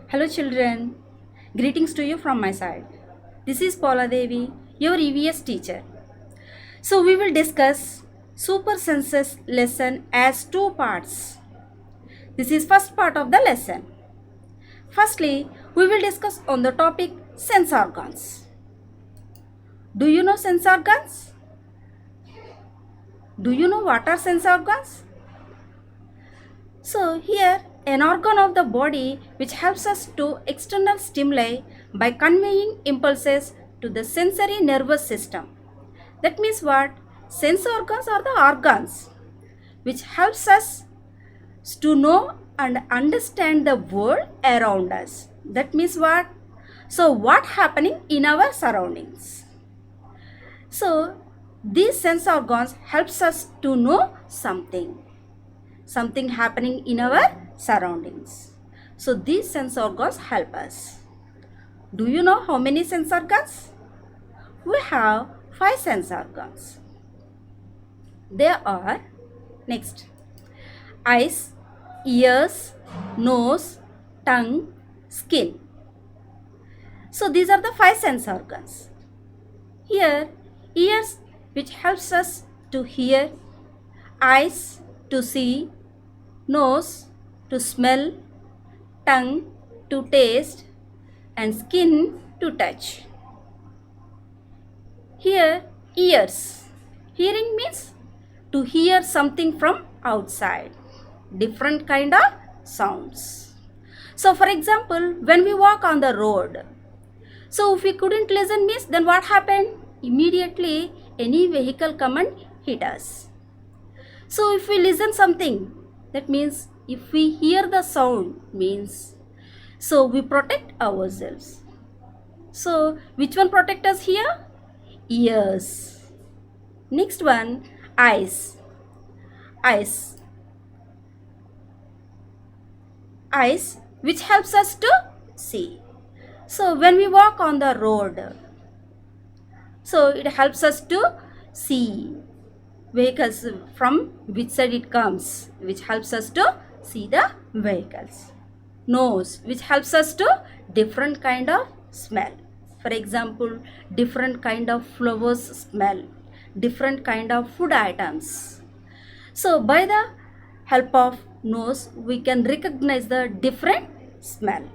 Hello children, greetings to you from my side. This is Paula Devi, your EVS teacher. So we will discuss super senses lesson as two parts. This is first part of the lesson. Firstly, we will discuss on the topic sense organs. Do you know sense organs? Do you know what are sense organs? So here an organ of the body which helps us to external stimuli by conveying impulses to the sensory nervous system. That means what? Sense organs are the organs which helps us to know and understand the world around us. That means what? So what happening in our surroundings. So these sense organs helps us to know something happening in our surroundings. So these sense organs help us. Do you know how many sense organs? We have 5 sense organs. They are next: eyes, ears, nose, tongue, skin. So these are the 5 sense organs. Here ears which helps us to hear, eyes to see, nose to smell, tongue to taste, and skin to touch. Here ears. Hearing means to hear something from outside. Different kind of sounds. So for example, when we walk on the road, so if we couldn't listen means then what happened? Immediately any vehicle come and hit us. So if we listen something, that means if we hear the sound means, so we protect ourselves. So which one protect us here? Ears. Next one, eyes. Eyes. Eyes which helps us to see. So when we walk on the road, so it helps us to see vehicles from which side it comes, which helps us to see the vehicles. Nose which helps us to different kind of smell. For example, different kind of flowers smell, different kind of food items. So by the help of nose we can recognize the different smell.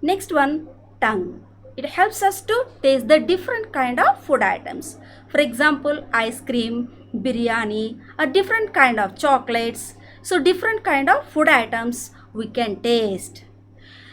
Next one, tongue. It helps us to taste the different kind of food items. For example, ice cream, biryani, or different kind of chocolates. So different kind of food items we can taste.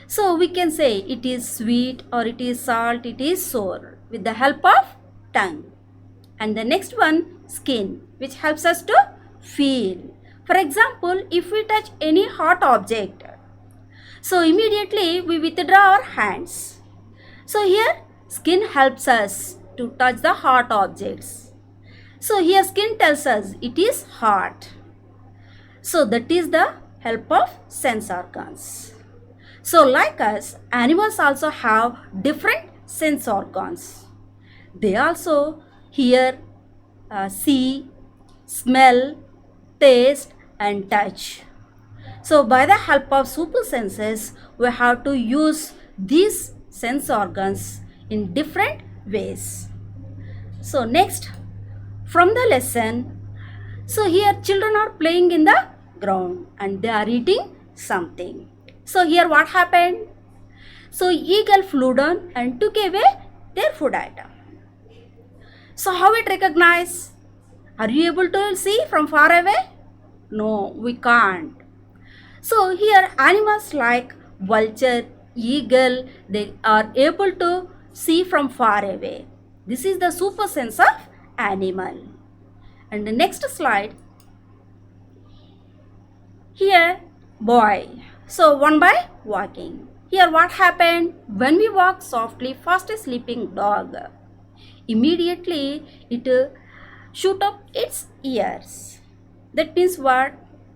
So we can say it is sweet or it is salt, it is sour with the help of tongue. And the next one, skin, which helps us to feel. For example, if we touch any hot object, so immediately we withdraw our hands. So here skin helps us to touch the hot objects. So here skin tells us it is hot. So that is the help of sense organs. So like us, animals also have different sense organs. They also hear, see, smell, taste and touch. So by the help of super senses, we have to use these sense organs in different ways. So next, from the lesson, so here children are playing in the ground and they are eating something. So here what happened? So eagle flew down and took away their food item. So how it recognize? Are you able to see from far away? No, we can't. So here animals like vulture, eagle, they are able to see from far away. This is the super sense of animal. And the next slide. Here boy. So one by walking. Here what happened? When we walk softly past a sleeping dog, immediately it shoot up its ears. That means what?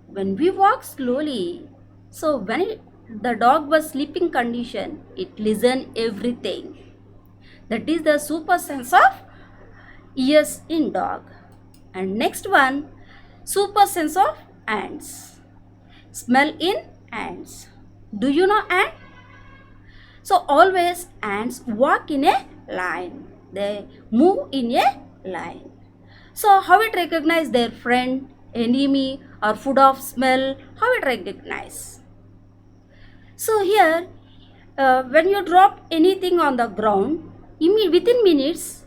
When we walk slowly, so when the dog was sleeping condition, it listen everything. That is the super sense of ears in dog. And next one, super sense of ants. Smell in ants. Do you know ant? So always ants walk in a line. They move in a line. So how it recognize their friend, enemy or food of smell? How it recognize? So here when you drop anything on the ground, within minutes,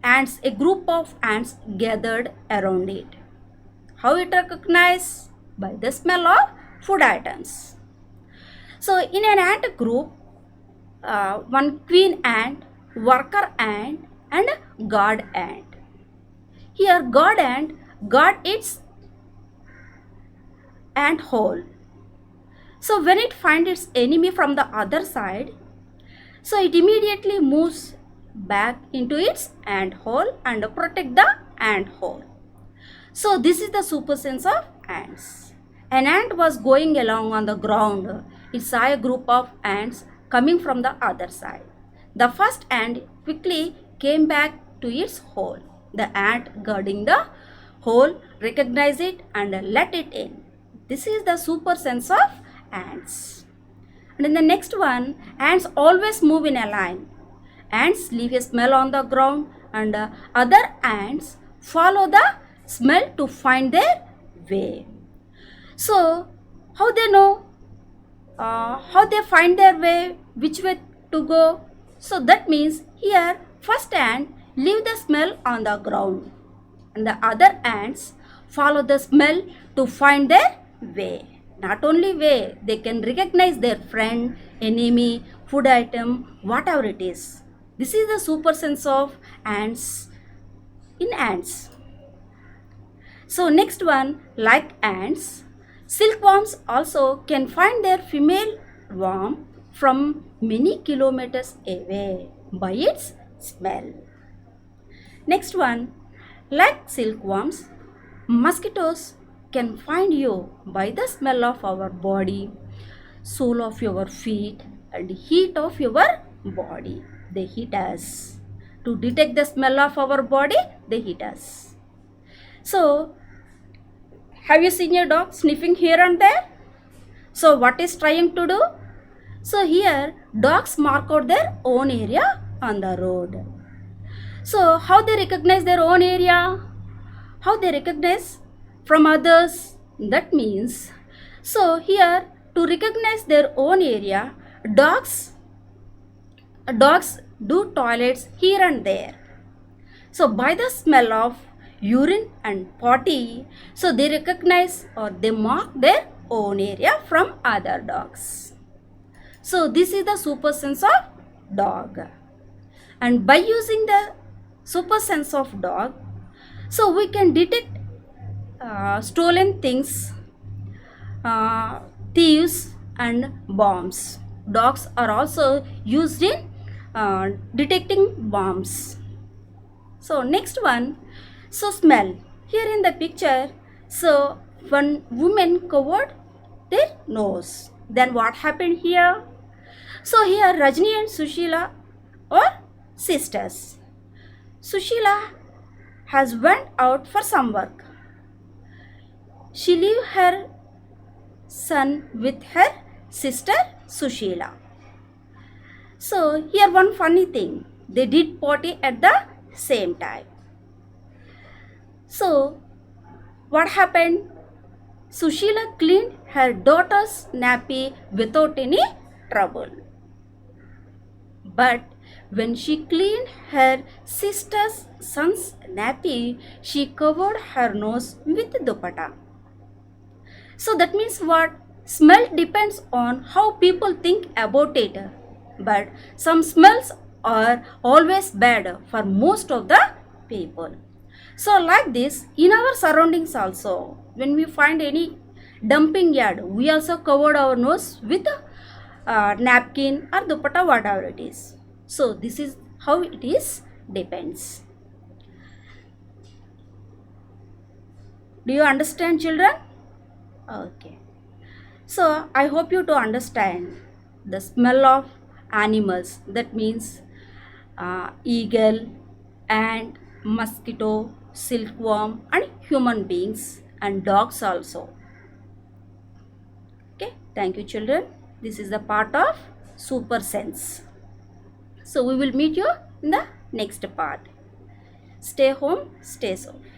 ants, a group of ants gathered around it. How it recognize? By the smell of food items. So in an ant group, one queen ant, worker ant and guard ant. Here guard ant guard its ant hole. So when it finds its enemy from the other side, so it immediately moves back into its ant hole and protect the ant hole. So this is the super sense of ants. An ant was going along on the ground. It saw a group of ants coming from the other side. The first ant quickly came back to its hole. The ant guarding the hole recognized it and let it in. This is the super sense of ants. And in the next one, ants always move in a line. Ants leave a smell on the ground and other ants follow the smell to find their way. So how they know? How they find their way, which way to go? So that means here first ant leave the smell on the ground and the other ants follow the smell to find their way. Not only way, they can recognize their friend, enemy, food item, whatever it is. This is the super sense of ants in ants. So next one, like ants, silkworms also can find their female worm from many kilometers away by its smell. Next one, like silkworms, mosquitoes can find you by the smell of our body, sole of your feet and heat of your body. They hit us. To detect the smell of our body, they hit us. So, have you seen your dog sniffing here and there? So, what is trying to do? So, here dogs mark out their own area on the road. So, how they recognize their own area? How they recognize from others? That means, so here to recognize their own area, dogs do toilets here and there. So by the smell of urine and potty, so they recognize or they mark their own area from other dogs. So this is the super sense of dog. And by using the super sense of dog, so we can detect stolen things, thieves and bombs. Dogs are also used in detecting bombs. So next one, so smell. Here in the picture, so one woman covered their nose. Then what happened here? So here Rajni and Sushila are sisters. Sushila has went out for some work. She leave her son with her sister Sushila. So here one funny thing, they did potty at the same time. So what happened? Sushila cleaned her daughter's nappy without any trouble. But when she cleaned her sister's son's nappy, she covered her nose with dupatta. So that means what? Smell depends on how people think about it. But some smells are always bad for most of the people. So like this, in our surroundings also, when we find any dumping yard, we also covered our nose with a napkin or dupatta, whatever it is. So this is how it is depends. Do you understand, children? Okay. So I hope you to understand the smell of animals. That means eagle, ant, mosquito, silkworm and human beings and dogs also. Okay. Thank you, children. This is the part of super sense. So we will meet you in the next part. Stay home, stay safe.